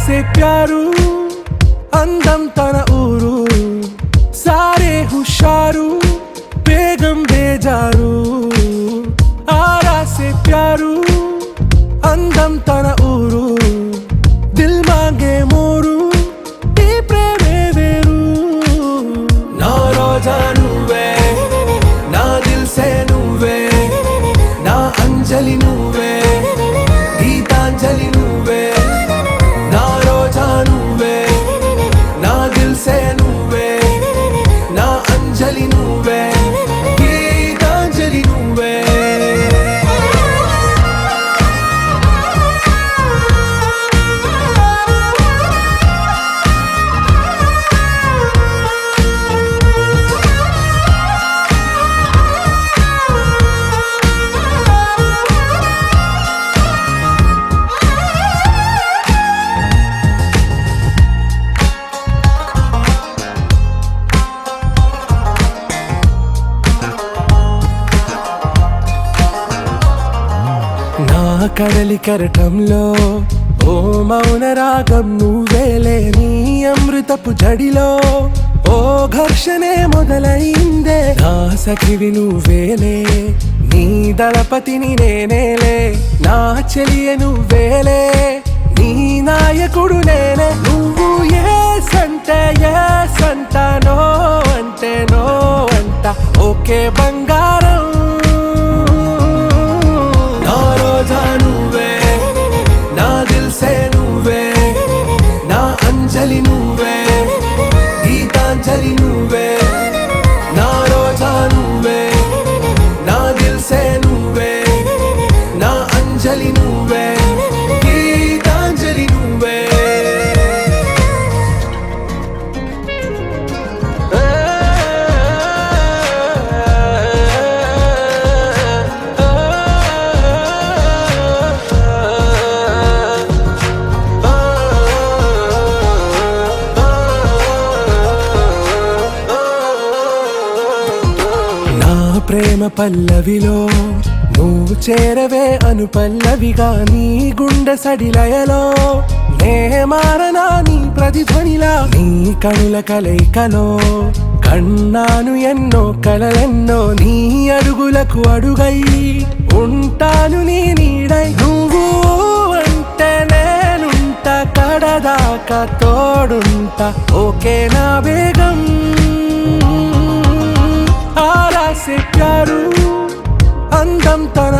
से प्यारू అందం తన ఊరు సారే హుషారు బేగం బేజారు ఆరా से प्यारू అందం తన ఊరు దిల్ మాంగే మోరు ఈ ప్రేమే వేరు నా రోజా నువ్వే నా దిల్ సే నువ్వే నా అంజలి నువ్వే గీతాంజలి నువ్వే నా రోజా నువ్వే నా దిల్ సే నువ్వే నా అంజలి నువ్వే గీతాంజలి నువ్వే కడలి కరటంలో ఓ మౌన రాగం నువ్వేలే నీ అమృతపు జడిలో ఓ ఘర్షణే మొదలైందే నా సఖివి నువ్వేలే నీ దళపతిని నేనేలే నా చెలియ నువ్వేలే నీ నాయకుడు నేనే నువ్వు ఏ సంట నో అంటే నో అంట ఓకే బంగారం నువ్వే నా దిల్ సే నువ్వే నా అంజలి నువ్వే గీతాంజలి నువ్వే నా రోజా నువ్వే నా దిల్ సే నువ్వే నా అంజలి నువ్వే గీతాంజలి నువ్వే ప్రేమ పల్లవిలో నువ్వు చేరవే అను పల్లవిగా నీ గుండె సడిలయలో నే మారనా నీ ప్రతిధ్వనిలా నీ కనుల కలయికలో కన్నాను ఎన్నో కలలెన్నో నీ అడుగులకు అడుగై ఉంటాను నీ నీడై నువ్వు అంటే నేనుంట కడదాకా తోడుంట ఓకే నా బేగం ఆరా से प्यारू అందం తన